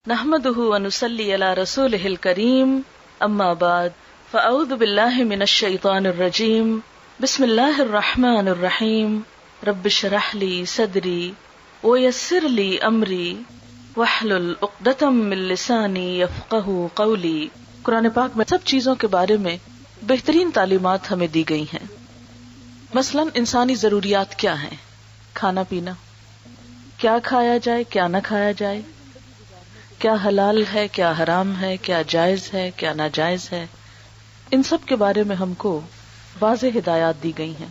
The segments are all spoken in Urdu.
نحمده ونصلي على رسوله الكريم اما بعد فاعوذ بالله من الشيطان الرجيم بسم الله الرحمن الرحيم رب اشرح لي صدري ويسر لي امري واحلل عقدة من لساني يفقهوا قولي۔ قرآن پاک میں سب چیزوں کے بارے میں بہترین تعلیمات ہمیں دی گئی ہیں۔ مثلا انسانی ضروریات کیا ہیں؟ کھانا پینا، کیا کھایا جائے کیا نہ کھایا جائے، کیا حلال ہے کیا حرام ہے، کیا جائز ہے کیا ناجائز ہے، ان سب کے بارے میں ہم کو واضح ہدایات دی گئی ہیں۔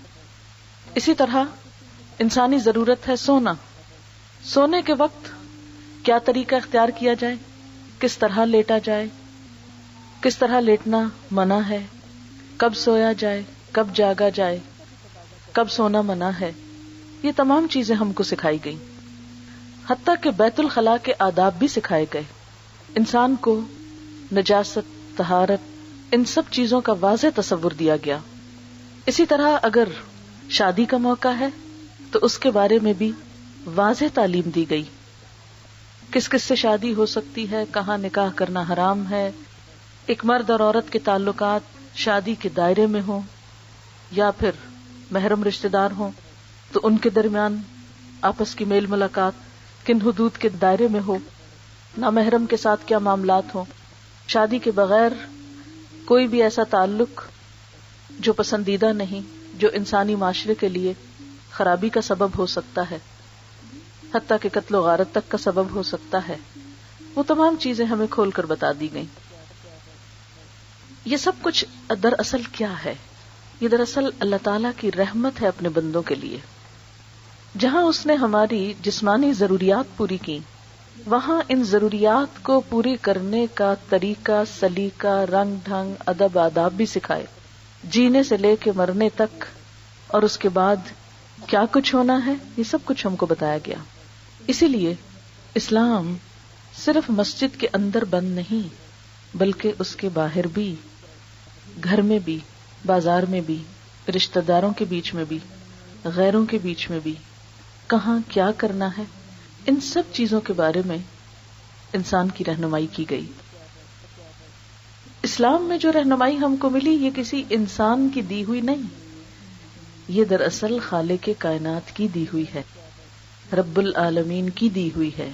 اسی طرح انسانی ضرورت ہے سونا، سونے کے وقت کیا طریقہ اختیار کیا جائے، کس طرح لیٹا جائے، کس طرح لیٹنا منع ہے، کب سویا جائے، کب جاگا جائے، کب سونا منع ہے، یہ تمام چیزیں ہم کو سکھائی گئی۔ حتیٰ کہ بیت الخلاء کے آداب بھی سکھائے گئے۔ انسان کو نجاست، طہارت، ان سب چیزوں کا واضح تصور دیا گیا۔ اسی طرح اگر شادی کا موقع ہے تو اس کے بارے میں بھی واضح تعلیم دی گئی، کس کس سے شادی ہو سکتی ہے، کہاں نکاح کرنا حرام ہے، ایک مرد اور عورت کے تعلقات شادی کے دائرے میں ہوں یا پھر محرم رشتہ دار ہوں تو ان کے درمیان آپس کی میل ملاقات کن حدود کے دائرے میں ہو، نامحرم کے ساتھ کیا معاملات ہوں، شادی کے بغیر کوئی بھی ایسا تعلق جو پسندیدہ نہیں، جو انسانی معاشرے کے لیے خرابی کا سبب ہو سکتا ہے، حتیٰ کہ قتل و غارت تک کا سبب ہو سکتا ہے، وہ تمام چیزیں ہمیں کھول کر بتا دی گئیں۔ یہ سب کچھ دراصل کیا ہے؟ یہ دراصل اللہ تعالیٰ کی رحمت ہے اپنے بندوں کے لیے۔ جہاں اس نے ہماری جسمانی ضروریات پوری کی، وہاں ان ضروریات کو پوری کرنے کا طریقہ، سلیقہ، رنگ ڈھنگ، ادب آداب بھی سکھائے، جینے سے لے کے مرنے تک، اور اس کے بعد کیا کچھ ہونا ہے، یہ سب کچھ ہم کو بتایا گیا۔ اسی لیے اسلام صرف مسجد کے اندر بند نہیں، بلکہ اس کے باہر بھی، گھر میں بھی، بازار میں بھی، رشتہ داروں کے بیچ میں بھی، غیروں کے بیچ میں بھی، کہاں کیا کرنا ہے، ان سب چیزوں کے بارے میں انسان کی رہنمائی کی گئی۔ اسلام میں جو رہنمائی ہم کو ملی یہ کسی انسان کی دی ہوئی نہیں، یہ دراصل خالق کائنات کی دی ہوئی ہے، رب العالمین کی دی ہوئی ہے۔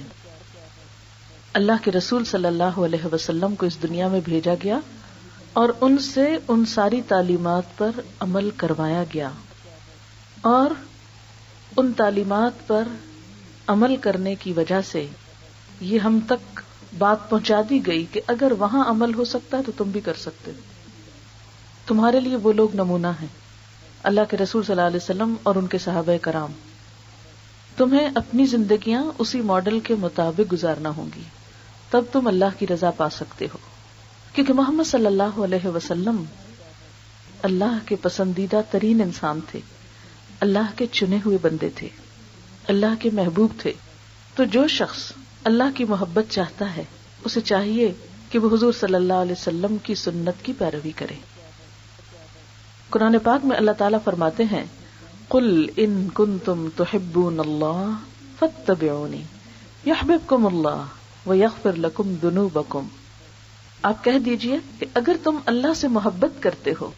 اللہ کے رسول صلی اللہ علیہ وسلم کو اس دنیا میں بھیجا گیا اور ان سے ان ساری تعلیمات پر عمل کروایا گیا، اور ان تعلیمات پر عمل کرنے کی وجہ سے یہ ہم تک بات پہنچا دی گئی کہ اگر وہاں عمل ہو سکتا ہے تو تم بھی کر سکتے ہو۔ تمہارے لیے وہ لوگ نمونہ ہیں، اللہ کے رسول صلی اللہ علیہ وسلم اور ان کے صحابہ کرام۔ تمہیں اپنی زندگیاں اسی ماڈل کے مطابق گزارنا ہوں گی، تب تم اللہ کی رضا پا سکتے ہو، کیونکہ محمد صلی اللہ علیہ وسلم اللہ کے پسندیدہ ترین انسان تھے، اللہ کے چنے ہوئے بندے تھے، اللہ کے محبوب تھے۔ تو جو شخص اللہ کی محبت چاہتا ہے اسے چاہیے کہ وہ حضور صلی اللہ علیہ وسلم کی سنت کی پیروی کرے۔ قرآن پاک میں اللہ تعالیٰ فرماتے ہیں قُلْ إِن كُنتُمْ تُحِبُّونَ اللَّهَ فَاتَّبِعُونِي يُحْبِبْكُمُ اللَّهُ وَيَغْفِرْ لَكُمْ ذُنُوبَكُمْ۔ آپ کہہ دیجئے کہ اگر تم اللہ سے محبت کرتے ہو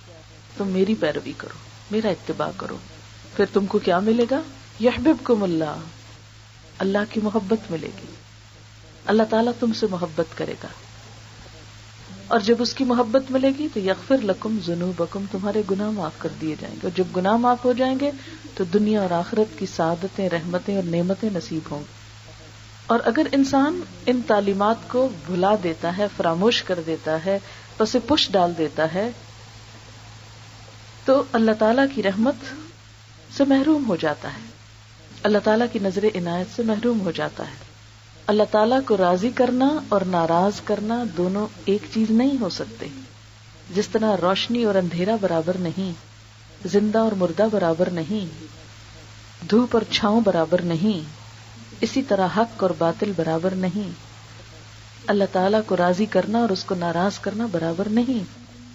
تو میری پیروی کرو، میرا اتباع کرو، پھر تم کو کیا ملے گا؟ یحببکم اللہ، اللہ کی محبت ملے گی، اللہ تعالیٰ تم سے محبت کرے گا، اور جب اس کی محبت ملے گی تو یغفر لکم ذنوبکم، تمہارے گناہ معاف کر دیے جائیں گے، اور جب گناہ معاف ہو جائیں گے تو دنیا اور آخرت کی سعادتیں، رحمتیں اور نعمتیں نصیب ہوں گی۔ اور اگر انسان ان تعلیمات کو بھلا دیتا ہے، فراموش کر دیتا ہے، پس پش ڈال دیتا ہے، تو اللہ تعالیٰ کی رحمت سے محروم ہو جاتا ہے، اللہ تعالیٰ کی نظر عنایت سے محروم ہو جاتا ہے۔ اللہ تعالیٰ کو راضی کرنا اور ناراض کرنا دونوں ایک چیز نہیں ہو سکتے۔ جس طرح روشنی اور اندھیرا برابر نہیں، زندہ اور مردہ برابر نہیں، دھوپ اور چھاؤں برابر نہیں، اسی طرح حق اور باطل برابر نہیں۔ اللہ تعالیٰ کو راضی کرنا اور اس کو ناراض کرنا برابر نہیں،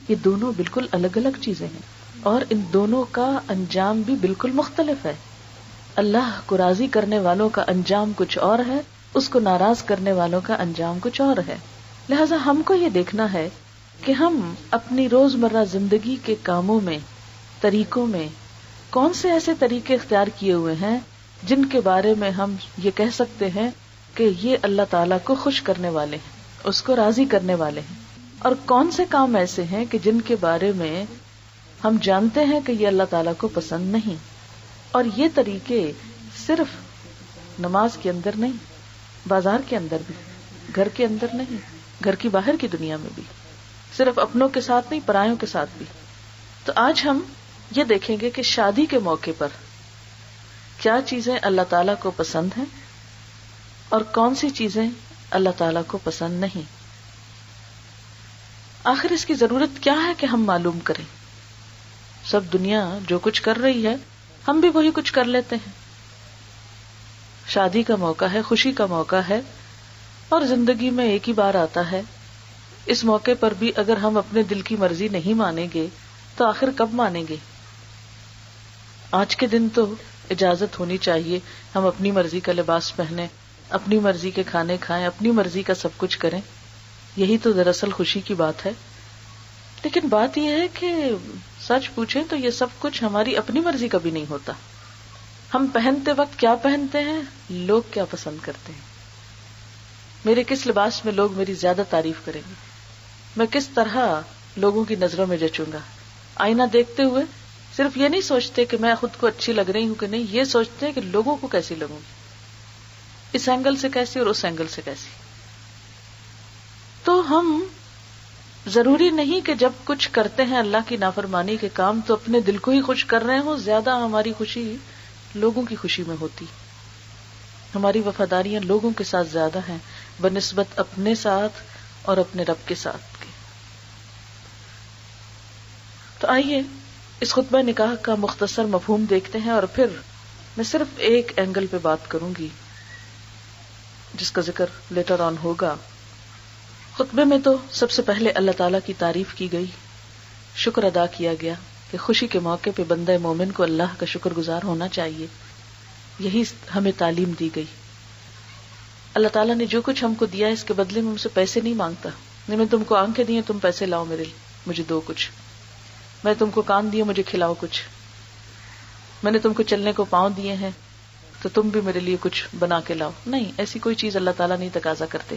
یہ دونوں بالکل الگ الگ چیزیں ہیں، اور ان دونوں کا انجام بھی بالکل مختلف ہے۔ اللہ کو راضی کرنے والوں کا انجام کچھ اور ہے، اس کو ناراض کرنے والوں کا انجام کچھ اور ہے. لہذا ہم کو یہ دیکھنا ہے کہ ہم اپنی روزمرہ زندگی کے کاموں میں، طریقوں میں کون سے ایسے طریقے اختیار کیے ہوئے ہیں جن کے بارے میں ہم یہ کہہ سکتے ہیں کہ یہ اللہ تعالیٰ کو خوش کرنے والے ہیں، اس کو راضی کرنے والے ہیں، اور کون سے کام ایسے ہیں کہ جن کے بارے میں ہم جانتے ہیں کہ یہ اللہ تعالیٰ کو پسند نہیں. اور یہ طریقے صرف نماز کے اندر نہیں، بازار کے اندر بھی، گھر کے اندر نہیں، گھر کی باہر کی دنیا میں بھی، صرف اپنوں کے ساتھ نہیں، پرایوں کے ساتھ بھی. تو آج ہم یہ دیکھیں گے کہ شادی کے موقع پر کیا چیزیں اللہ تعالیٰ کو پسند ہیں اور کون سی چیزیں اللہ تعالیٰ کو پسند نہیں. آخر اس کی ضرورت کیا ہے کہ ہم معلوم کریں؟ سب دنیا جو کچھ کر رہی ہے ہم بھی وہی کچھ کر لیتے ہیں. شادی کا موقع ہے، خوشی کا موقع ہے، اور زندگی میں ایک ہی بار آتا ہے. اس موقع پر بھی اگر ہم اپنے دل کی مرضی نہیں مانیں گے تو آخر کب مانیں گے؟ آج کے دن تو اجازت ہونی چاہیے ہم اپنی مرضی کا لباس پہنیں، اپنی مرضی کے کھانے کھائیں، اپنی مرضی کا سب کچھ کریں. یہی تو دراصل خوشی کی بات ہے. لیکن بات یہ ہے کہ سچ پوچھیں تو یہ سب کچھ ہماری اپنی مرضی کا بھی نہیں ہوتا. ہم پہنتے وقت کیا پہنتے ہیں، لوگ کیا پسند کرتے ہیں، میرے کس لباس میں لوگ میری زیادہ تعریف کریں گے، میں کس طرح لوگوں کی نظروں میں جچوں گا. آئینہ دیکھتے ہوئے صرف یہ نہیں سوچتے کہ میں خود کو اچھی لگ رہی ہوں کہ نہیں، یہ سوچتے ہیں کہ لوگوں کو کیسی لگوں گی، اس اینگل سے کیسی اور اس اینگل سے کیسی. تو ہم ضروری نہیں کہ جب کچھ کرتے ہیں اللہ کی نافرمانی کے کام تو اپنے دل کو ہی خوش کر رہے ہوں. زیادہ ہماری خوشی لوگوں کی خوشی میں ہوتی، ہماری وفاداریاں لوگوں کے ساتھ زیادہ ہیں بنسبت اپنے ساتھ اور اپنے رب کے ساتھ کے. تو آئیے اس خطبہ نکاح کا مختصر مفہوم دیکھتے ہیں، اور پھر میں صرف ایک اینگل پہ بات کروں گی جس کا ذکر لیٹر آن ہوگا. خطبے میں تو سب سے پہلے اللہ تعالیٰ کی تعریف کی گئی، شکر ادا کیا گیا کہ خوشی کے موقع پہ بندہ مومن کو اللہ کا شکر گزار ہونا چاہیے. یہی ہمیں تعلیم دی گئی. اللہ تعالیٰ نے جو کچھ ہم کو دیا اس کے بدلے میں ہم سے پیسے نہیں مانگتا. نہیں میں تم کو آنکھیں دی ہیں، تم پیسے لاؤ میرے لیے، مجھے دو کچھ. میں تم کو کان دیے، مجھے کھلاؤ کچھ. میں نے تم کو چلنے کو پاؤں دیے ہیں تو تم بھی میرے لیے کچھ بنا کے لاؤ. نہیں، ایسی کوئی چیز اللہ تعالیٰ نہیں تقاضا کرتے.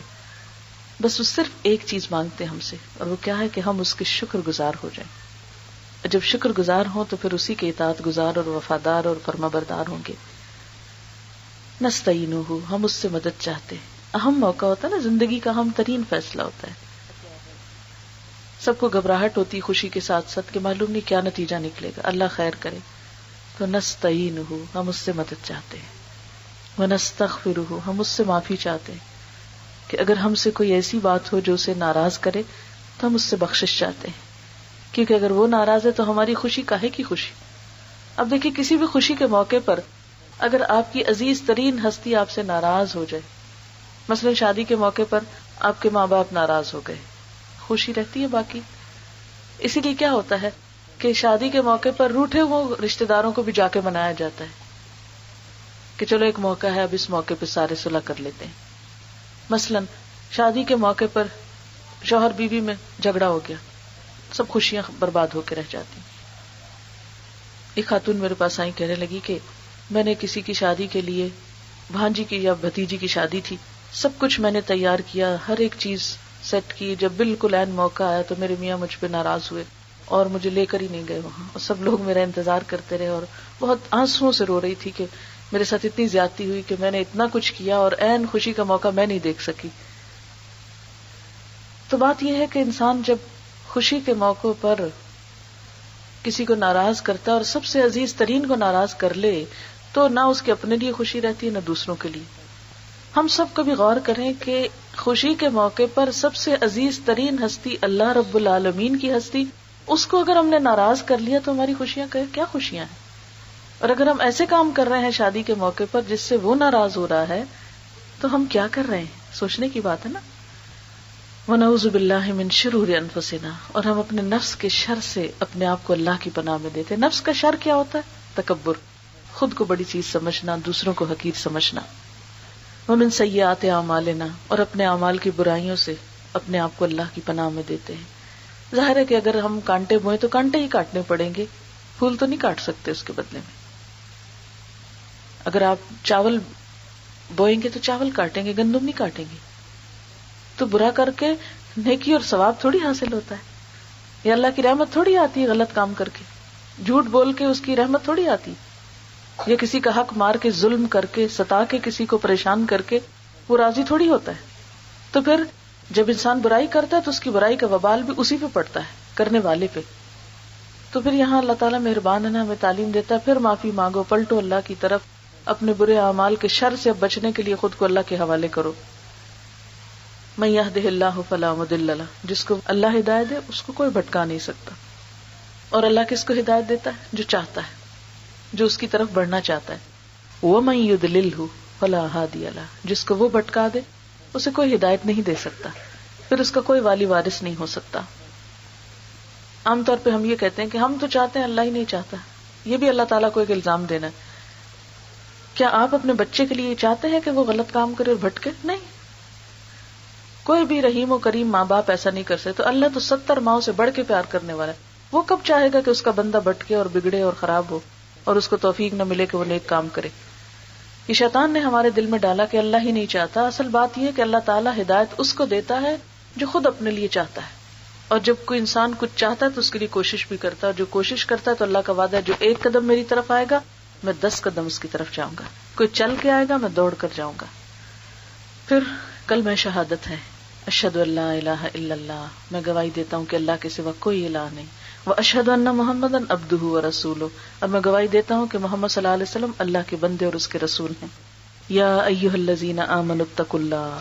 بس وہ صرف ایک چیز مانگتے ہم سے، اور وہ کیا ہے کہ ہم اس کے شکر گزار ہو جائیں. جب شکر گزار ہوں تو پھر اسی کے اطاعت گزار اور وفادار اور فرما بردار ہوں گے. نستعینہ، ہم اس سے مدد چاہتے ہیں. اہم موقع ہوتا ہے نا، زندگی کا اہم ترین فیصلہ ہوتا ہے. سب کو گھبراہٹ ہوتی خوشی کے ساتھ ساتھ کہ معلوم نہیں کیا نتیجہ نکلے گا، اللہ خیر کرے. تو نستعینہ، ہم اس سے مدد چاہتے ہیں. ونستغفرہ، ہم اس سے معافی چاہتے ہیں کہ اگر ہم سے کوئی ایسی بات ہو جو اسے ناراض کرے تو ہم اس سے بخشش چاہتے ہیں، کیونکہ اگر وہ ناراض ہے تو ہماری خوشی کاہے کی خوشی. اب دیکھیے کسی بھی خوشی کے موقع پر اگر آپ کی عزیز ترین ہستی آپ سے ناراض ہو جائے، مثلا شادی کے موقع پر آپ کے ماں باپ ناراض ہو گئے، خوشی رہتی ہے باقی؟ اسی لیے کیا ہوتا ہے کہ شادی کے موقع پر روٹھے ہوئے رشتہ داروں کو بھی جا کے منایا جاتا ہے کہ چلو ایک موقع ہے، اب اس موقع پہ سارے صلح کر لیتے ہیں. مثلا شادی کے موقع پر شوہر بیوی میں جھگڑا ہو گیا، سب خوشیاں برباد ہو کے رہ جاتی. ایک خاتون میرے پاس آئی، کہنے لگی کہ میں نے کسی کی شادی کے لیے، بھانجی کی یا بھتیجی کی شادی تھی، سب کچھ میں نے تیار کیا، ہر ایک چیز سیٹ کی. جب بالکل عین موقع آیا تو میرے میاں مجھ پہ ناراض ہوئے اور مجھے لے کر ہی نہیں گئے وہاں، اور سب لوگ میرا انتظار کرتے رہے، اور بہت آنسوؤں سے رو رہی تھی کہ میرے ساتھ اتنی زیادتی ہوئی کہ میں نے اتنا کچھ کیا اور عین خوشی کا موقع میں نہیں دیکھ سکی. تو بات یہ ہے کہ انسان جب خوشی کے موقع پر کسی کو ناراض کرتا ہے اور سب سے عزیز ترین کو ناراض کر لے تو نہ اس کے اپنے لیے خوشی رہتی ہے نہ دوسروں کے لیے. ہم سب کبھی غور کریں کہ خوشی کے موقع پر سب سے عزیز ترین ہستی اللہ رب العالمین کی ہستی، اس کو اگر ہم نے ناراض کر لیا تو ہماری خوشیاں کیا خوشیاں ہیں. اور اگر ہم ایسے کام کر رہے ہیں شادی کے موقع پر جس سے وہ ناراض ہو رہا ہے تو ہم کیا کر رہے ہیں، سوچنے کی بات ہے نا. وَنَعُوذُ بِاللَّهِ مِن شُرُورِ أَنفُسِنَا، اور ہم اپنے نفس کے شر سے اپنے آپ کو اللہ کی پناہ میں دیتے. نفس کا شر کیا ہوتا ہے؟ تکبر، خود کو بڑی چیز سمجھنا، دوسروں کو حقیر سمجھنا. ومن سیئات اعمالنا، اور اپنے اعمال کی برائیوں سے اپنے آپ کو اللہ کی پناہ میں دیتے ہیں۔ ظاہر ہے کہ اگر ہم کانٹے بوئیں تو کانٹے ہی کاٹنے پڑیں گے، پھول تو نہیں کاٹ سکتے اس کے بدلے میں۔ اگر آپ چاول بوئیں گے تو چاول کاٹیں گے، گندم نہیں کاٹیں گے۔ تو برا کر کے نیکی اور ثواب تھوڑی حاصل ہوتا ہے، یا اللہ کی رحمت تھوڑی آتی ہے غلط کام کر کے، جھوٹ بول کے اس کی رحمت تھوڑی آتی، یا کسی کا حق مار کے ظلم کر کے ستا کے کسی کو پریشان کر کے وہ راضی تھوڑی ہوتا ہے۔ تو پھر جب انسان برائی کرتا ہے تو اس کی برائی کا وبال بھی اسی پہ پڑتا ہے، کرنے والے پہ۔ تو پھر یہاں اللہ تعالیٰ مہربان ہے نا، ہمیں تعلیم دیتا ہے، پھر معافی مانگو، پلٹو اللہ کی طرف، اپنے برے اعمال کے شر سے بچنے کے لیے خود کو اللہ کے حوالے کرو۔ من یہدہ اللہ فلا مضل لہ، جس کو اللہ ہدایت دے اس کو کوئی بھٹکا نہیں سکتا۔ اور اللہ کس کو ہدایت دیتا ہے؟ جو چاہتا ہے، جو اس کی طرف بڑھنا چاہتا ہے۔ ومن یضللہ فلا ہادی لہ، جس کو وہ بھٹکا دے اسے کوئی ہدایت نہیں دے سکتا، پھر اس کا کوئی والی وارث نہیں ہو سکتا۔ عام طور پہ ہم یہ کہتے ہیں کہ ہم تو چاہتے ہیں، اللہ ہی نہیں چاہتا۔ یہ بھی اللہ تعالیٰ کو ایک الزام دینا ہے۔ کیا آپ اپنے بچے کے لیے چاہتے ہیں کہ وہ غلط کام کرے اور بھٹکے؟ نہیں، کوئی بھی رحیم و کریم ماں باپ ایسا نہیں کر سکتے۔ تو اللہ تو 70 ماؤں سے بڑھ کے پیار کرنے والا ہے، وہ کب چاہے گا کہ اس کا بندہ بھٹکے اور بگڑے اور خراب ہو اور اس کو توفیق نہ ملے کہ وہ نیک کام کرے۔ یہ شیطان نے ہمارے دل میں ڈالا کہ اللہ ہی نہیں چاہتا۔ اصل بات یہ ہے کہ اللہ تعالیٰ ہدایت اس کو دیتا ہے جو خود اپنے لیے چاہتا ہے، اور جب کوئی انسان کچھ چاہتا ہے تو اس کے لیے کوشش بھی کرتا ہے، اور جو کوشش کرتا ہے تو اللہ کا وعدہ ہے جو 1 قدم میری طرف آئے گا میں 10 قدم اس کی طرف جاؤں گا، کوئی چل کے آئے گا میں دوڑ کر جاؤں گا۔ پھر کلمہ شہادت ہے، اشہد ان لا الہ الا اللہ، میں گواہی دیتا ہوں کہ اللہ کے سوا کوئی الہ نہیں، واشہد ان محمدا عبدہ ورسولہ، اور میں گواہی دیتا ہوں کہ محمد صلی اللہ علیہ وسلم اللہ کے بندے اور اس کے رسول ہیں۔ یا ایھا الذین آمنوا اتقوا اللہ،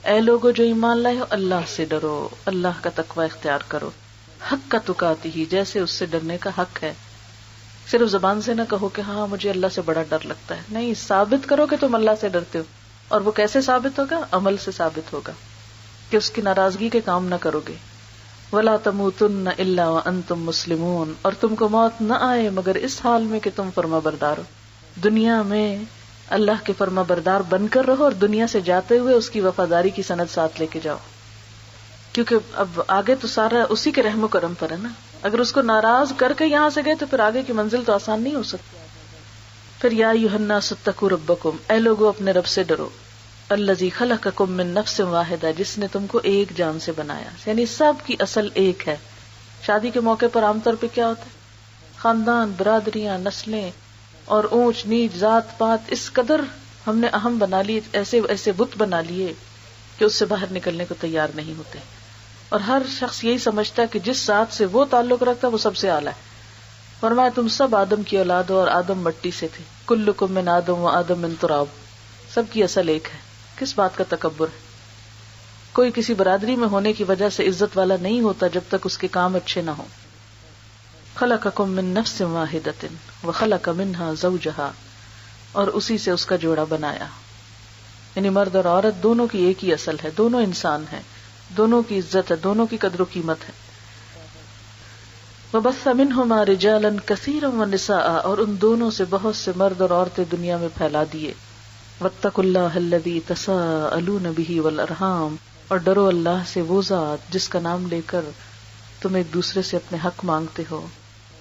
اے لوگو جو ایمان لائے ہو اللہ سے ڈرو، اللہ کا تقوی اختیار کرو، حق کا تقاتہ، جیسے اس سے ڈرنے کا حق ہے۔ صرف زبان سے نہ کہو کہ ہاں مجھے اللہ سے بڑا ڈر لگتا ہے، نہیں، ثابت کرو کہ تم اللہ سے ڈرتے ہو۔ اور وہ کیسے ثابت ہوگا؟ عمل سے ثابت ہوگا کہ اس کی ناراضگی کے کام نہ کرو گے۔ وَلَا تَمُوتُنَّ إِلَّا وَأَنْتُمْ مُسْلِمُونَ، اور تم کو موت نہ آئے مگر اس حال میں کہ تم فرما بردار ہو۔ دنیا میں اللہ کے فرما بردار بن کر رہو، اور دنیا سے جاتے ہوئے اس کی وفاداری کی سند ساتھ لے کے جاؤ، کیونکہ اب آگے تو سارا اسی کے رحم و کرم پر ہے نا۔ اگر اس کو ناراض کر کے یہاں سے گئے تو پھر آگے کی منزل تو آسان نہیں ہو سکتی۔ پھر یا ایھا الناس اتقوا ربکم، اے لوگو اپنے رب سے ڈرو، الذی خلقکم من نفس واحدہ، جس نے تم کو ایک جان سے بنایا، یعنی سب کی اصل ایک ہے۔ شادی کے موقع پر عام طور پہ کیا ہوتا ہے؟ خاندان، برادریاں، نسلیں اور اونچ نیچ، ذات پات اس قدر ہم نے اہم بنا لی، ایسے ایسے بت بنا لیے کہ اس سے باہر نکلنے کو تیار نہیں ہوتے، اور ہر شخص یہی سمجھتا ہے کہ جس ذات سے وہ تعلق رکھتا ہے وہ سب سے اعلیٰ ہے۔ فرمایا تم سب آدم کی اولاد ہو اور آدم مٹی سے تھے، کلکم من آدم و آدم من تراب، سب کی اصل ایک ہے۔ کس بات کا تکبر ہے؟ کوئی کسی برادری میں ہونے کی وجہ سے عزت والا نہیں ہوتا جب تک اس کے کام اچھے نہ ہوں۔ خلقکم من نفس واحدۃ وخلق منها زوجہا، اور اسی سے اس کا جوڑا بنایا، یعنی مرد اور عورت دونوں کی ایک ہی اصل ہے، دونوں انسان ہیں، دونوں کی عزت ہے، دونوں کی قدر و قیمت ہے۔ وبث منہما رجالا کثیرا ونساء، اور ان دونوں سے بہت سے مرد اور عورتیں دنیا میں پھیلا دیے۔ واتقوا اللہ الذی تساءلون بہ والارحام، اور ڈرو اللہ سے وہ ذات جس کا نام لے کر تم ایک دوسرے سے اپنے حق مانگتے ہو،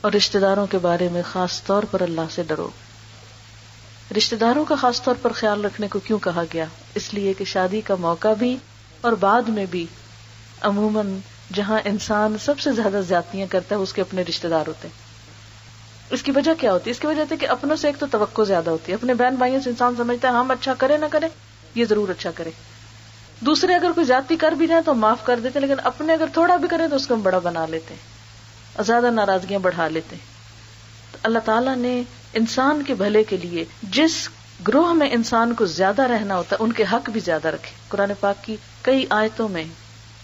اور رشتہ داروں کے بارے میں خاص طور پر اللہ سے ڈرو۔ رشتہ داروں کا خاص طور پر خیال رکھنے کو کیوں کہا گیا؟ اس لیے کہ شادی کا موقع بھی اور بعد میں بھی عموماً جہاں انسان سب سے زیادہ زیادتیاں کرتا ہے اس کے اپنے رشتہ دار ہوتے ہیں۔ اس کی وجہ کیا ہوتی ہے؟ اس کی وجہ ہے کہ اپنوں سے ایک تو توقع زیادہ ہوتی ہے، اپنے بہن بھائیوں سے انسان سمجھتا ہے ہم اچھا کرے نہ کرے یہ ضرور اچھا کرے، دوسرے اگر کوئی زیادتی کر بھی جائے تو معاف کر دیتے، لیکن اپنے اگر تھوڑا بھی کرے تو اس کو ہم بڑا بنا لیتے ہیں اور زیادہ ناراضگیاں بڑھا لیتے ہیں۔ تو اللہ تعالیٰ نے انسان کے بھلے کے لیے جس گروہ میں انسان کو زیادہ رہنا ہوتا ہے ان کے حق بھی زیادہ رکھے۔ قرآن پاک کی کئی آیتوں میں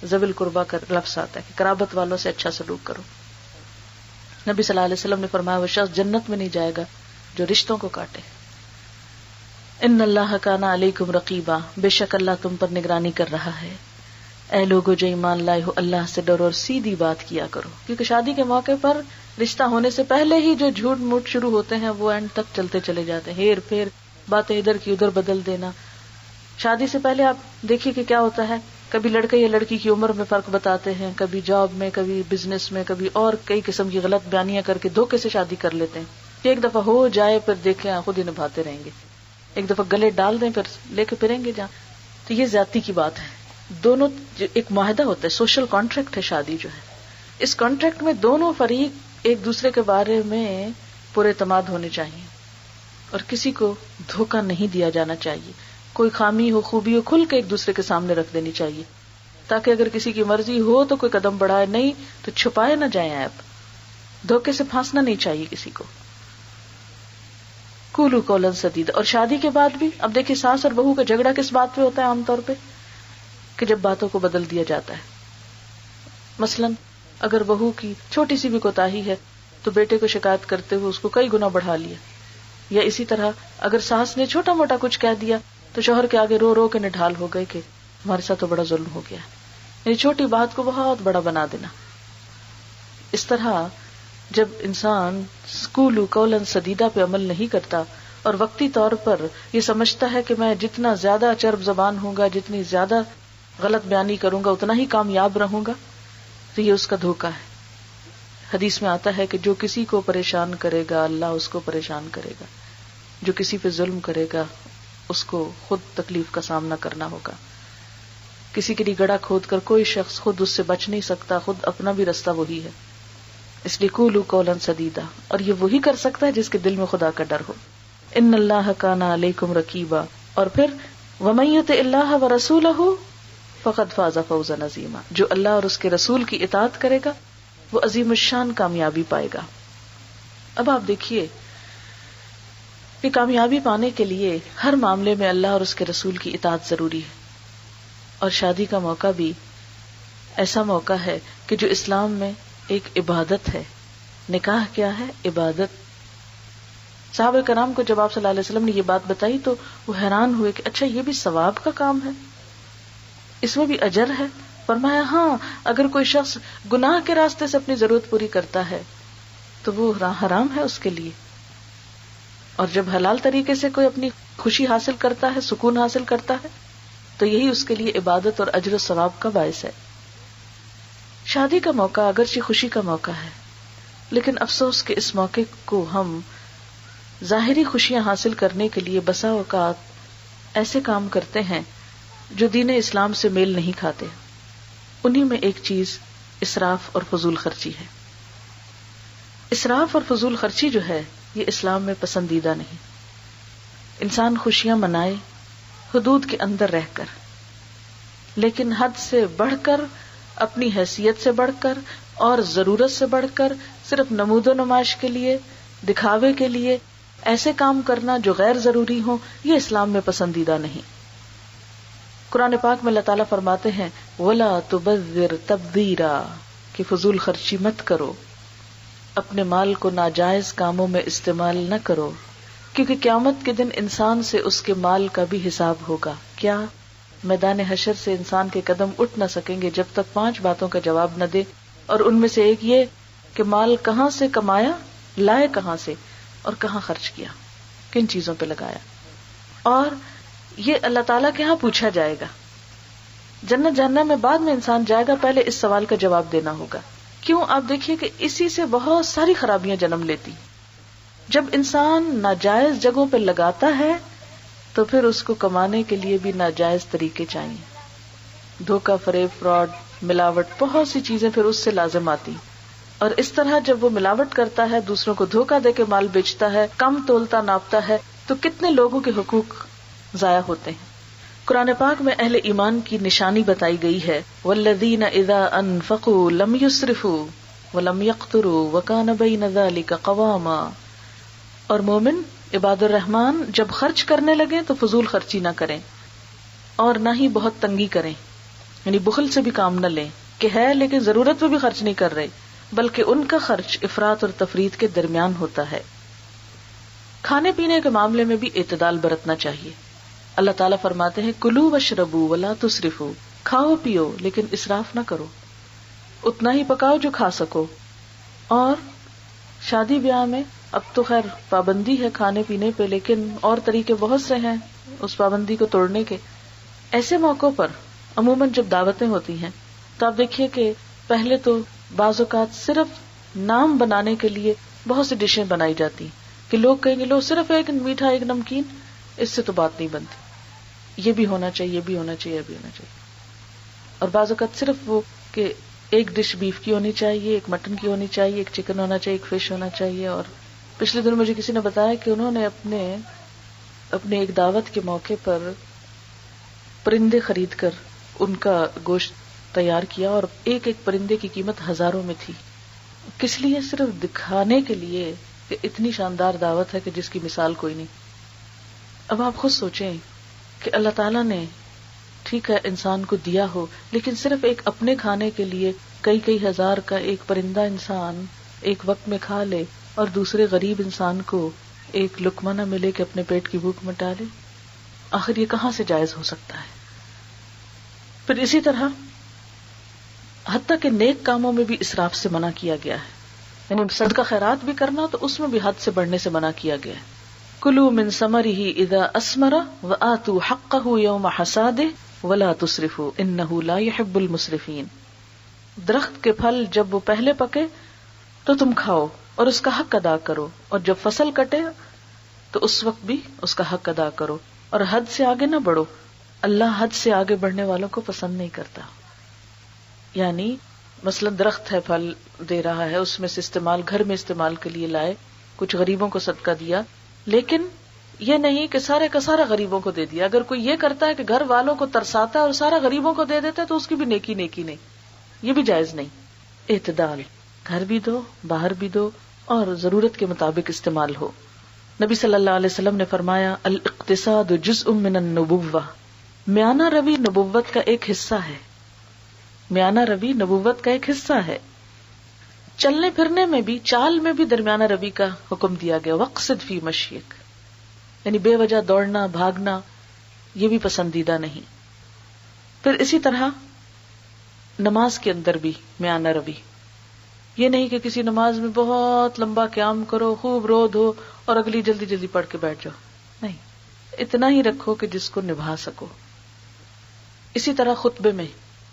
ذوی القربیٰ کا لفظ آتا ہے کہ قرابت والوں سے اچھا سلوک کرو۔ نبی صلی اللہ علیہ وسلم نے فرمایا وہ شخص جنت میں نہیں جائے گا جو رشتوں کو کاٹے۔ ان اللہ کان علیکم رقیبا، بے شک اللہ تم پر نگرانی کر رہا ہے۔ اے لوگو جو ایمان لائے ہو اللہ سے ڈرو اور سیدھی بات کیا کرو، کیونکہ شادی کے موقع پر رشتہ ہونے سے پہلے ہی جو جھوٹ موٹ شروع ہوتے ہیں وہ اینڈ تک چلتے چلے جاتے ہیں، ہیر پھیر باتیں ادھر کی ادھر بدل دینا، شادی سے پہلے آپ دیکھیے کہ کیا ہوتا ہے، کبھی لڑکے یا لڑکی کی عمر میں فرق بتاتے ہیں، کبھی جاب میں، کبھی بزنس میں، کبھی اور کئی قسم کی غلط بیانیاں کر کے دھوکے سے شادی کر لیتے ہیں کہ ایک دفعہ ہو جائے پھر دیکھیں خود ہی نبھاتے رہیں گے، ایک دفعہ گلے ڈال دیں پھر لے کے پھریں گے جہاں. تو یہ زیادتی کی بات ہے. دونوں ایک معاہدہ ہوتا ہے، سوشل کانٹریکٹ ہے شادی جو ہے. اس کانٹریکٹ میں دونوں فریق ایک دوسرے کے بارے میں پورے اعتماد ہونے چاہیے اور کسی کو دھوکہ نہیں دیا جانا چاہیے. کوئی خامی ہو خوبی ہو کھل کے ایک دوسرے کے سامنے رکھ دینی چاہیے تاکہ اگر کسی کی مرضی ہو تو کوئی قدم بڑھائے، نہیں تو چھپائے نہ جائیں عیب. دھوکے سے پھانسنا نہیں چاہیے کسی کو. قولوا قولا سدیدا. اور شادی کے بعد بھی اب دیکھیں ساس اور بہو کا جھگڑا کس بات پہ ہوتا ہے عام طور پہ، کہ جب باتوں کو بدل دیا جاتا ہے. مثلا اگر بہو کی چھوٹی سی بھی کوتاہی ہے تو بیٹے کو شکایت کرتے ہوئے اس کو کئی گنا بڑھا لیا، یا اسی طرح اگر ساس نے چھوٹا موٹا کچھ کہہ دیا تو شوہر کے آگے رو رو کے نڈھال ہو گئے کہ ہمارے ساتھ تو بڑا ظلم ہو گیا. یعنی چھوٹی بات کو بہت بڑا بنا دینا. اس طرح جب انسان قولوا قولا سدیدا پہ عمل نہیں کرتا اور وقتی طور پر یہ سمجھتا ہے کہ میں جتنا زیادہ چرب زبان ہوں گا، جتنی زیادہ غلط بیانی کروں گا اتنا ہی کامیاب رہوں گا، تو یہ اس کا دھوکہ ہے. حدیث میں آتا ہے کہ جو کسی کو پریشان کرے گا اللہ اس کو پریشان کرے گا، جو کسی پہ ظلم کرے گا اس کو خود تکلیف کا سامنا کرنا ہوگا. کسی کے لیے گڑھا کھود کر کوئی شخص خود اس سے بچ نہیں سکتا، خود اپنا بھی رستہ وہی ہے. اس لیے قولوا قولا سدیدا، اور یہ وہی کر سکتا ہے جس کے دل میں خدا کا ڈر ہو. ان اللہ کان علیکم رقیبا. اور پھر ومن یطع اللہ ورسولہ فقد فاز فوزا عظیما. جو اللہ اور اس کے رسول کی اطاعت کرے گا وہ عظیم الشان کامیابی پائے گا. اب آپ دیکھیے کہ کامیابی پانے کے لیے ہر معاملے میں اللہ اور اس کے رسول کی اطاعت ضروری ہے. اور شادی کا موقع بھی ایسا موقع ہے کہ جو اسلام میں ایک عبادت ہے. نکاح کیا ہے؟ عبادت. صحابہ کرام کو جب آپ صلی اللہ علیہ وسلم نے یہ بات بتائی تو وہ حیران ہوئے کہ اچھا یہ بھی ثواب کا کام ہے، اس میں بھی اجر ہے. فرمایا ہاں، اگر کوئی شخص گناہ کے راستے سے اپنی ضرورت پوری کرتا ہے تو وہ حرام ہے اس کے لیے، اور جب حلال طریقے سے کوئی اپنی خوشی حاصل کرتا ہے، سکون حاصل کرتا ہے، تو یہی اس کے لیے عبادت اور اجر و ثواب کا باعث ہے. شادی کا موقع اگرچہ خوشی کا موقع ہے، لیکن افسوس کہ اس موقع کو ہم ظاہری خوشیاں حاصل کرنے کے لیے بسا اوقات ایسے کام کرتے ہیں جو دین اسلام سے میل نہیں کھاتے. انہی میں ایک چیز اسراف اور فضول خرچی ہے. اسراف اور فضول خرچی جو ہے یہ اسلام میں پسندیدہ نہیں. انسان خوشیاں منائے حدود کے اندر رہ کر، لیکن حد سے بڑھ کر، اپنی حیثیت سے بڑھ کر اور ضرورت سے بڑھ کر، صرف نمود و نمائش کے لیے، دکھاوے کے لیے ایسے کام کرنا جو غیر ضروری ہوں، یہ اسلام میں پسندیدہ نہیں. قرآن پاک میں اللہ تعالیٰ فرماتے ہیں وَلَا تُبَذِّرْ تَبْذِيرًا، کہ فضول خرچی مت کرو، اپنے مال کو ناجائز کاموں میں استعمال نہ کرو، کیونکہ قیامت کے دن انسان سے اس کے مال کا بھی حساب ہوگا. کیا؟ میدان حشر سے انسان کے قدم اٹھ نہ سکیں گے جب تک 5 باتوں کا جواب نہ دے، اور ان میں سے ایک یہ کہ مال کہاں سے کمایا، لائے کہاں سے، اور کہاں خرچ کیا، کن چیزوں پہ لگایا. اور یہ اللہ تعالیٰ کے ہاں پوچھا جائے گا. جنت جہنم میں بعد میں انسان جائے گا، پہلے اس سوال کا جواب دینا ہوگا. کیوں؟ آپ دیکھیے کہ اسی سے بہت ساری خرابیاں جنم لیتی. جب انسان ناجائز جگہوں پہ لگاتا ہے تو پھر اس کو کمانے کے لیے بھی ناجائز طریقے چاہیے. دھوکہ، فریب، فراڈ، ملاوٹ، بہت سی چیزیں پھر اس سے لازم آتی. اور اس طرح جب وہ ملاوٹ کرتا ہے، دوسروں کو دھوکہ دے کے مال بیچتا ہے، کم تولتا ناپتا ہے، تو کتنے لوگوں کے حقوق ضائع ہوتے ہیں. قرآن پاک میں اہل ایمان کی نشانی بتائی گئی ہے والذین اذا انفقوا لم یسرفوا ولم یقتروا وکان بین ذلک قواما. اور مومن عباد الرحمن جب خرچ کرنے لگے تو فضول خرچی نہ کریں اور نہ ہی بہت تنگی کریں، یعنی بخل سے بھی کام نہ لیں کہ ہے لیکن ضرورت پہ بھی خرچ نہیں کر رہے، بلکہ ان کا خرچ افراط اور تفریط کے درمیان ہوتا ہے. کھانے پینے کے معاملے میں بھی اعتدال برتنا چاہیے. اللہ تعالیٰ فرماتے ہیں کلوا واشربوا ولا تسرفوا، کھاؤ پیو لیکن اسراف نہ کرو، اتنا ہی پکاؤ جو کھا سکو. اور شادی بیاہ میں اب تو خیر پابندی ہے کھانے پینے پہ، لیکن اور طریقے بہت سے ہیں اس پابندی کو توڑنے کے. ایسے موقعوں پر عموماً جب دعوتیں ہوتی ہیں تو آپ دیکھیے کہ پہلے تو بعض اوقات صرف نام بنانے کے لیے بہت سی ڈشیں بنائی جاتی کہ لوگ کہیں گے لو صرف ایک میٹھا ایک نمکین، اس سے تو بات نہیں بنتی، یہ بھی ہونا چاہیے، یہ بھی ہونا چاہیے، یہ بھی ہونا چاہیے. اور بعض اوقات صرف وہ کہ ایک ڈش بیف کی ہونی چاہیے، ایک مٹن کی ہونی چاہیے، ایک چکن ہونا چاہیے، ایک فش ہونا چاہیے. اور پچھلے دن مجھے کسی نے بتایا کہ انہوں نے اپنے ایک دعوت کے موقع پر پرندے خرید کر ان کا گوشت تیار کیا اور ایک ایک پرندے کی قیمت ہزاروں میں تھی. کس لیے؟ صرف دکھانے کے لیے کہ اتنی شاندار دعوت ہے کہ جس کی مثال کوئی نہیں. اب آپ خود سوچیں کہ اللہ تعالیٰ نے ٹھیک ہے انسان کو دیا ہو، لیکن صرف ایک اپنے کھانے کے لیے کئی ہزار کا ایک پرندہ انسان ایک وقت میں کھا لے اور دوسرے غریب انسان کو ایک لقمہ نہ ملے کہ اپنے پیٹ کی بھوک مٹا لے. آخر یہ کہاں سے جائز ہو سکتا ہے؟ پھر اسی طرح حتیٰ کہ نیک کاموں میں بھی اسراف سے منع کیا گیا ہے، یعنی صدقہ خیرات بھی کرنا تو اس میں بھی حد سے بڑھنے سے منع کیا گیا ہے. کلوا من ثمرہ اذا اثمر وآتوا حقہ یوم حصادہ ولا تسرفوا انہ لا يحب المسرفین. درخت کے پھل جب وہ پہلے پکے تو تم کھاؤ اور اس کا حق ادا کرو، اور جب فصل کٹے تو اس وقت بھی اس کا حق ادا کرو، اور حد سے آگے نہ بڑھو، اللہ حد سے آگے بڑھنے والوں کو پسند نہیں کرتا. یعنی مثلا درخت ہے، پھل دے رہا ہے، اس میں سے استعمال گھر میں استعمال کے لیے لائے، کچھ غریبوں کو صدقہ دیا، لیکن یہ نہیں کہ سارے کا سارا غریبوں کو دے دیا. اگر کوئی یہ کرتا ہے کہ گھر والوں کو ترساتا ہے اور سارا غریبوں کو دے دیتا ہے تو اس کی بھی نیکی نہیں، یہ بھی جائز نہیں. اعتدال، گھر بھی دو، باہر بھی دو، اور ضرورت کے مطابق استعمال ہو. نبی صلی اللہ علیہ وسلم نے فرمایا الاقتصاد جزء من النبوہ، میانہ روی نبوت کا ایک حصہ ہے. میانہ روی نبوت کا ایک حصہ ہے. چلنے پھرنے میں بھی، چال میں بھی درمیانہ روی کا حکم دیا گیا. وقصد فی مشیک، یعنی بے وجہ دوڑنا بھاگنا یہ بھی پسندیدہ نہیں. پھر اسی طرح نماز کے اندر بھی میانہ روی، یہ نہیں کہ کسی نماز میں بہت لمبا قیام کرو، خوب رو دھو اور اگلی جلدی جلدی پڑھ کے بیٹھ جاؤ، نہیں، اتنا ہی رکھو کہ جس کو نبھا سکو. اسی طرح خطبے میں،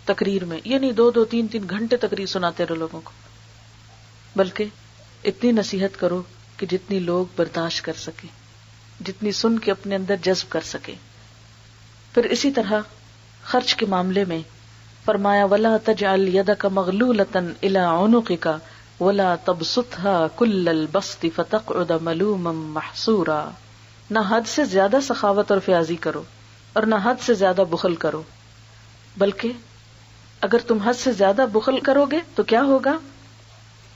تقریر میں، یہ نہیں 2 3 گھنٹے تقریر سناتے رہو لوگوں کو، بلکہ اتنی نصیحت کرو کہ جتنی لوگ برداشت کر سکے، جتنی سن کے اپنے اندر جذب کر سکے. پھر اسی طرح خرچ کے معاملے میں فرمایا وَلَا تَجْعَلْ يَدَكَ مَغْلُولَةً إِلَىٰ عُنُقِكَ وَلَا تَبْسُطْهَا كُلَّ الْبَسْطِ فَتَقْعُدَ مَلُومًا مَحْسُورًا. نہ حد سے زیادہ سخاوت اور فیاضی کرو اور نہ حد سے زیادہ بخل کرو، بلکہ اگر تم حد سے زیادہ بخل کرو گے تو کیا ہوگا؟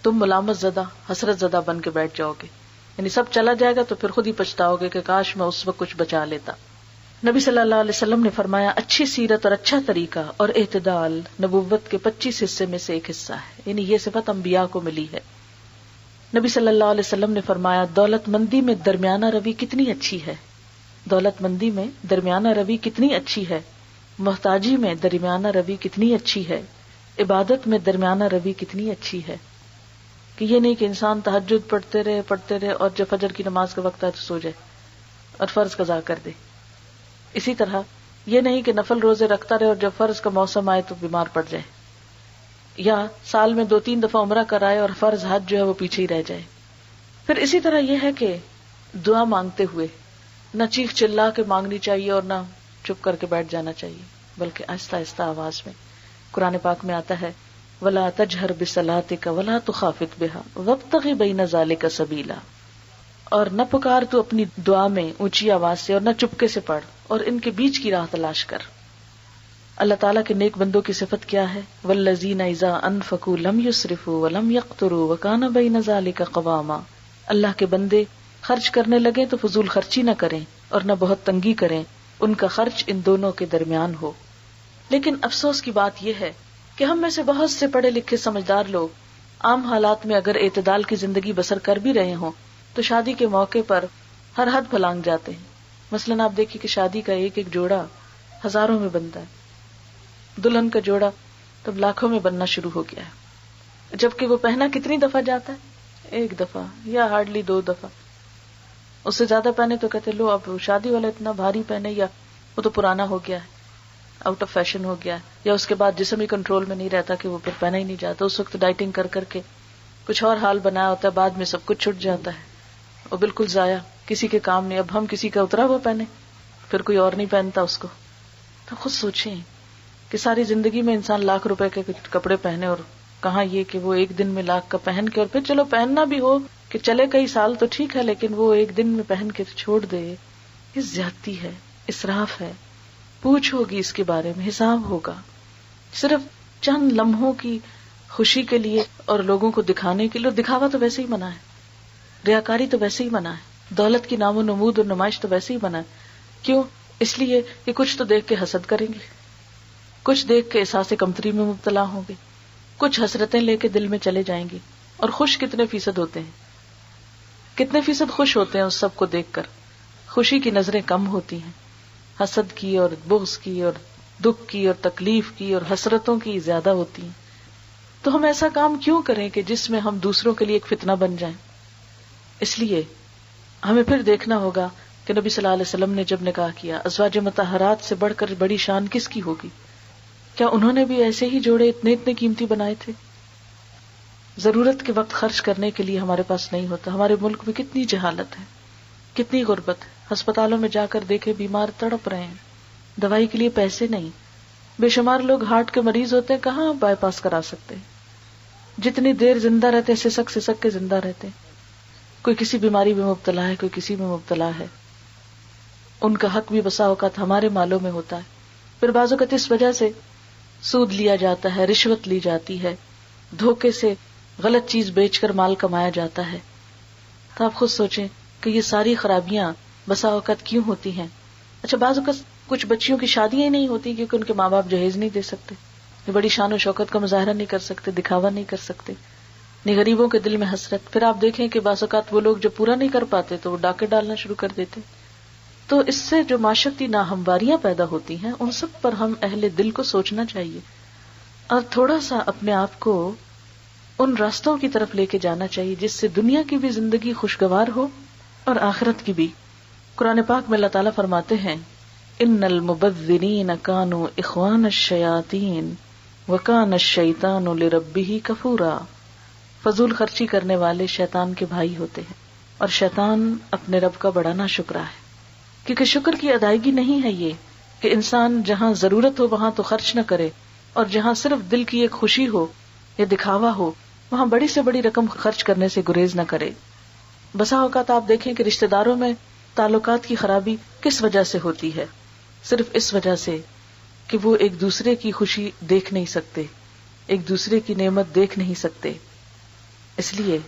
تم ملامت زدہ، حسرت زدہ بن کے بیٹھ جاؤ گے، یعنی سب چلا جائے گا تو پھر خود ہی پچھتاؤ گے کہ کاش میں اس وقت کچھ بچا لیتا. نبی صلی اللہ علیہ وسلم نے فرمایا اچھی سیرت اور اچھا طریقہ اور اعتدال نبوت کے 25 حصے میں سے ایک حصہ ہے، یعنی یہ صفت انبیاء کو ملی ہے. نبی صلی اللہ علیہ وسلم نے فرمایا دولت مندی میں درمیانہ روی کتنی اچھی ہے، دولت مندی میں درمیانہ روی کتنی اچھی ہے، محتاجی میں درمیانہ روی کتنی اچھی ہے، عبادت میں درمیانہ روی کتنی اچھی ہے. کہ یہ نہیں کہ انسان تہجد پڑھتے رہے اور جب فجر کی نماز کا وقت آئے تو سو جائے اور فرض قضا کر دے. اسی طرح یہ نہیں کہ نفل روزے رکھتا رہے اور جب فرض کا موسم آئے تو بیمار پڑ جائے، یا سال میں 2-3 دفعہ عمرہ کرائے اور فرض حج جو ہے وہ پیچھے ہی رہ جائے. پھر اسی طرح یہ ہے کہ دعا مانگتے ہوئے نہ چیخ چلا کے مانگنی چاہیے اور نہ چپ کر کے بیٹھ جانا چاہیے، بلکہ آہستہ آہستہ آواز میں. قرآن پاک میں آتا ہے وَلَا تَجْهَرْ بِصَلَاتِكَ وَلَا تُخَافِتْ بِهَا وَابْتَغِ بَيْنَ ذَلِكَ سَبِيلًا. اور نہ پکار تو اپنی دعا میں اونچی آواز سے اور نہ چپکے سے پڑھ، اور ان کے بیچ کی راہ تلاش کر. اللہ تعالیٰ کے نیک بندوں کی صفت کیا ہے؟ وَالَّذِينَ إِذَا أَنفَقُوا لَمْ يُسْرِفُوا وَلَمْ يَقْتُرُوا وَكَانَ بَيْنَ ذَلِكَ قَوَامًا. اللہ کے بندے خرچ کرنے لگیں تو فضول خرچی نہ کریں اور نہ بہت تنگی کریں، ان کا خرچ ان دونوں کے درمیان ہو. لیکن افسوس کی بات یہ ہے کہ ہم میں سے بہت سے پڑھے لکھے سمجھدار لوگ عام حالات میں اگر اعتدال کی زندگی بسر کر بھی رہے ہوں تو شادی کے موقع پر ہر حد پھلانگ جاتے ہیں. مثلاً آپ دیکھیے کہ شادی کا ایک ایک جوڑا ہزاروں میں بنتا ہے، دلہن کا جوڑا تب لاکھوں میں بننا شروع ہو گیا ہے، جبکہ وہ پہنا کتنی دفعہ جاتا ہے؟ 1 دفعہ یا ہارڈلی 2 دفعہ. اس سے زیادہ پہنے تو کہتے لو اب شادی والا اتنا بھاری پہنے، یا وہ تو پرانا ہو گیا ہے. آؤٹ آف فیشن ہو گیا ہے، یا اس کے بعد جسم ہی کنٹرول میں نہیں رہتا کہ وہ پھر پہنا ہی نہیں جاتا، اس وقت ڈائٹنگ کر کر کے کچھ اور حال بنایا ہوتا ہے، بعد میں سب کچھ چھٹ جاتا ہے اور بالکل ضائع، کسی کے کام نہیں. اب ہم کسی کا اترا وہ پہنے، پھر کوئی اور نہیں پہنتا اس کو. تو خود سوچیں کہ ساری زندگی میں انسان لاکھ روپے کے کپڑے پہنے، اور کہاں یہ کہ وہ ایک دن میں لاکھ کا پہن کے، اور پھر چلو پہننا بھی ہو کہ چلے کئی سال تو ٹھیک ہے، لیکن وہ ایک دن میں پہن کے چھوڑ دے، یہ زیادتی ہے، اسراف ہے. پوچھ ہوگی اس کے بارے میں، حساب ہوگا. صرف چند لمحوں کی خوشی کے لیے اور لوگوں کو دکھانے کے لیے، دکھاوا تو ویسے ہی منع ہے، ریاکاری تو ویسے ہی منع ہے، دولت کی نام و نمود اور نمائش تو ویسے ہی منع ہے. کیوں؟ اس لیے کہ کچھ تو دیکھ کے حسد کریں گے، کچھ دیکھ کے احساس کمتری میں مبتلا ہوں گے، کچھ حسرتیں لے کے دل میں چلے جائیں گے. اور خوش کتنے فیصد ہوتے ہیں، کتنے فیصد خوش ہوتے ہیں اس سب کو دیکھ کر؟ خوشی کی نظریں کم ہوتی ہیں، حسد کی اور بغض کی اور دکھ کی اور تکلیف کی اور حسرتوں کی زیادہ ہوتی ہیں. تو ہم ایسا کام کیوں کریں کہ جس میں ہم دوسروں کے لیے ایک فتنہ بن جائیں؟ اس لیے ہمیں پھر دیکھنا ہوگا کہ نبی صلی اللہ علیہ وسلم نے جب نکاح کیا، ازواج مطہرات سے بڑھ کر بڑی شان کس کی ہوگی؟ کیا انہوں نے بھی ایسے ہی جوڑے اتنے قیمتی بنائے تھے؟ ضرورت کے وقت خرچ کرنے کے لیے ہمارے پاس نہیں ہوتا. ہمارے ملک میں کتنی جہالت ہے، کتنی غربت ہے. ہسپتالوں میں جا کر دیکھے بیمار تڑپ رہے ہیں، دوائی کے لیے پیسے نہیں. بے شمار لوگ ہارٹ کے مریض ہوتے ہیں، کہاں بائی پاس کرا سکتے ہیں. جتنی دیر زندہ رہتے ہیں سسک کے زندہ رہتے ہیں. کوئی کسی بیماری میں مبتلا ہے، کوئی کسی میں مبتلا ہے. ان کا حق بھی بسا اوقات ہمارے مالوں میں ہوتا ہے. پھر بعض اوقات اس وجہ سے سود لیا جاتا ہے، رشوت لی جاتی ہے، دھوکے سے غلط چیز بیچ کر مال کمایا جاتا ہے. تو آپ خود سوچیں کہ یہ ساری خرابیاں بسا اوقات کیوں ہوتی ہیں. اچھا، بعض اوقات کچھ بچیوں کی شادیاں ہی نہیں ہوتی کیونکہ ان کے ماں باپ جہیز نہیں دے سکتے، یہ بڑی شان و شوکت کا مظاہرہ نہیں کر سکتے، دکھاوا نہیں کر سکتے. نہیں، غریبوں کے دل میں حسرت. پھر آپ دیکھیں کہ بعض اوقات وہ لوگ جو پورا نہیں کر پاتے تو وہ ڈاکے ڈالنا شروع کر دیتے. تو اس سے جو معاشرتی ناہمواریاں پیدا ہوتی ہیں، ان سب پر ہم اہل دل کو سوچنا چاہیے اور تھوڑا سا اپنے آپ کو ان راستوں کی طرف لے کے جانا چاہیے جس سے دنیا کی بھی زندگی خوشگوار ہو اور آخرت کی بھی. قرآن پاک میں اللہ تعالیٰ فرماتے ہیں، ان المبذرین کانوا اخوان الشیاطین وکان الشیطان لربہ کفورا. فضول خرچی کرنے والے شیطان کے بھائی ہوتے ہیں اور شیطان اپنے رب کا بڑا ناشکرا ہے. کیونکہ شکر کی ادائیگی نہیں ہے یہ کہ انسان جہاں ضرورت ہو وہاں تو خرچ نہ کرے، اور جہاں صرف دل کی ایک خوشی ہو یا دکھاوا ہو وہاں بڑی سے بڑی رقم خرچ کرنے سے گریز نہ کرے. بسا اوقات آپ دیکھیں کہ رشتہ داروں میں تعلقات کی خرابی کس وجہ سے ہوتی ہے؟ صرف اس وجہ سے کہ وہ ایک دوسرے کی خوشی دیکھ نہیں سکتے، ایک دوسرے کی نعمت دیکھ نہیں سکتے. اس لیے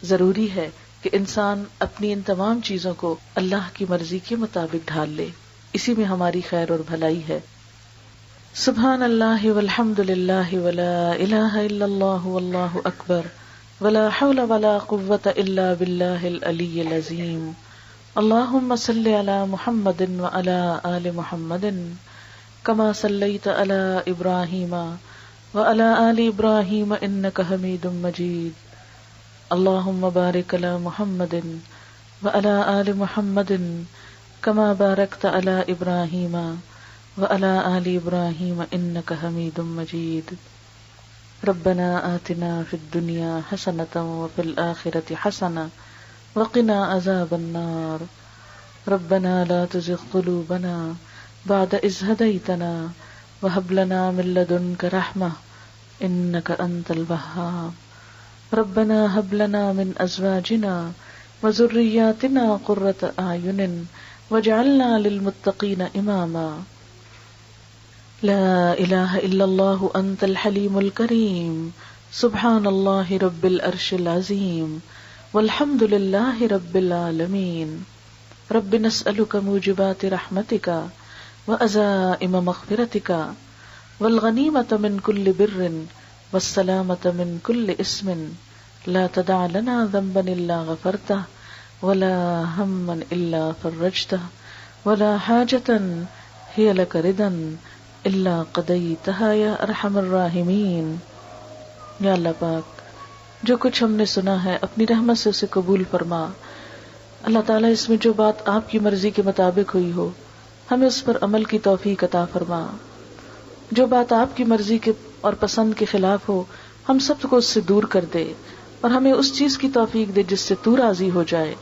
ضروری ہے کہ انسان اپنی ان تمام چیزوں کو اللہ کی مرضی کے مطابق ڈھال لے، اسی میں ہماری خیر اور بھلائی ہے. سبحان اللہ والحمد للہ ولا الہ الا اللہ واللہ اکبر ولا حول ولا قوة الا باللہ العلی العظیم. اللہم صل علی محمد وعلی آل محمد کما صلیت علی ابراہیم وعلی آل ابراہیم انک حمید مجید. اللہم بارک علی محمد وعلی آل محمد کما بارکت علی ابراہیم وعلی آل ابراہیم انک حمید مجید. ربنا آتنا فی الدنیا حسنۃ وفی الآخرۃ حسنۃ وقنا عذاب النار. ربنا لا تزغ قلوبنا بعد اذ هديتنا وهب لنا من لدنك رحمة انك انت الوهاب. ربنا هب لنا من ازواجنا وذرياتنا قرة اعين واجعلنا للمتقين اماما. لا الہ الا اللہ انت الحلیم الکریم سبحان اللہ رب العرش العظیم والحمد للہ رب العالمین. رب نسألک موجبات رحمتک وعزائم مغفرتک والغنیمۃ من کل بر والسلامۃ من کل اسم لا تدع لنا ذنبا الا غفرتہ ولا ہما الا فرجتہ ولا حاجة ہی لک ردا الا قضیتہا یا ارحم الراحمین. یا اللہ پاک، جو کچھ ہم نے سنا ہے اپنی رحمت سے اسے قبول فرما. اللہ تعالیٰ اس میں جو بات آپ کی مرضی کے مطابق ہوئی ہو ہمیں اس پر عمل کی توفیق عطا فرما. جو بات آپ کی مرضی کے اور پسند کے خلاف ہو ہم سب کو اس سے دور کر دے، اور ہمیں اس چیز کی توفیق دے جس سے تو راضی ہو جائے۔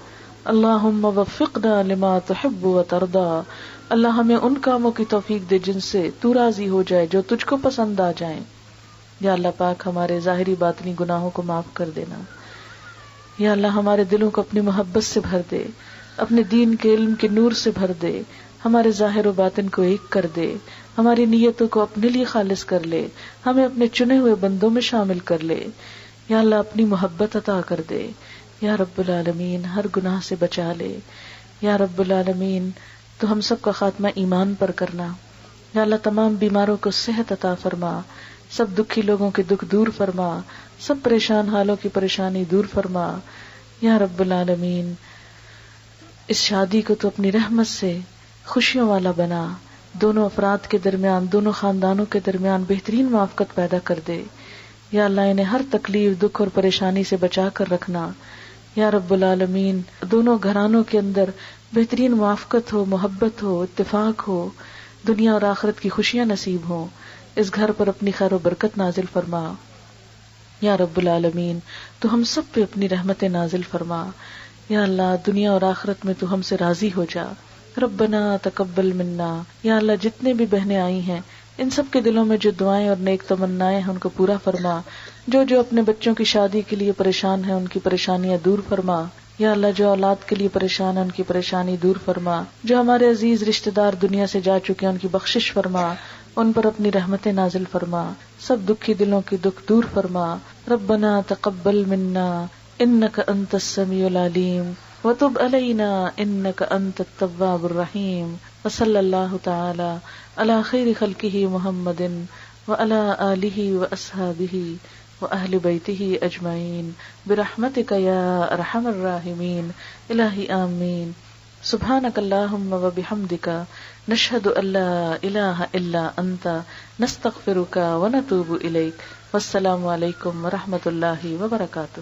اللہم وفقنا لما تحب و ترضا، اللہ ہمیں ان کاموں کی توفیق دے جن سے تو راضی ہو جائے، جو تجھ کو پسند آ جائیں۔ یا اللہ پاک ہمارے ظاہری باطنی گناہوں کو معاف کر دینا۔ یا اللہ ہمارے دلوں کو اپنی محبت سے بھر دے، اپنے دین کے علم کے نور سے بھر دے، ہمارے ظاہر و باطن کو ایک کر دے، ہماری نیتوں کو اپنے لیے خالص کر لے، ہمیں اپنے چنے ہوئے بندوں میں شامل کر لے۔ یا اللہ اپنی محبت عطا کر دے۔ یا رب العالمین ہر گناہ سے بچا لے۔ یا رب العالمین تو ہم سب کا خاتمہ ایمان پر کرنا۔ یا اللہ تمام بیماروں کو صحت عطا فرما، سب دکھی لوگوں کے دکھ دور فرما، سب پریشان حالوں کی پریشانی دور فرما۔ یا رب العالمین اس شادی کو تو اپنی رحمت سے خوشیوں والا بنا، دونوں افراد کے درمیان، دونوں خاندانوں کے درمیان بہترین موافقت پیدا کر دے۔ یا اللہ انہیں ہر تکلیف، دکھ اور پریشانی سے بچا کر رکھنا۔ یا رب العالمین دونوں گھرانوں کے اندر بہترین موافقت ہو، محبت ہو، اتفاق ہو، دنیا اور آخرت کی خوشیاں نصیب ہوں۔ اس گھر پر اپنی خیر و برکت نازل فرما۔ یا رب العالمین تو ہم سب پہ اپنی رحمت نازل فرما۔ یا اللہ دنیا اور آخرت میں تو ہم سے راضی ہو جا۔ ربنا تقبل منا، یا اللہ جتنے بھی بہنیں آئی ہیں ان سب کے دلوں میں جو دعائیں اور نیک تمنائیں ہیں ان کو پورا فرما، جو اپنے بچوں کی شادی کے لیے پریشان ہیں ان کی پریشانیاں دور فرما۔ یا اللہ جو اولاد کے لیے پریشان ہیں ان کی پریشانی دور فرما، جو ہمارے عزیز رشتہ دار دنیا سے جا چکے ہیں ان کی بخشش فرما، ان پر اپنی رحمتیں نازل فرما، سب دکھی دلوں کی دکھ دور فرما۔ ربنا تقبل منا انک انت السمیع العلیم وتب علینا انک انت التواب الرحیم، وصلی اللہ تعالی علی خیر خلقہ محمد وعلی آلہ واصحابہ واہل بیتہ اجمعین برحمتک یا ارحم الراحمین۔ الہی آمین۔ سبحانک اللہم وبحمدک نشہد ان لا الہ الا انت نستغفرک ونتوب الیک۔ والسلام علیکم ورحمۃ اللہ وبرکاتہ۔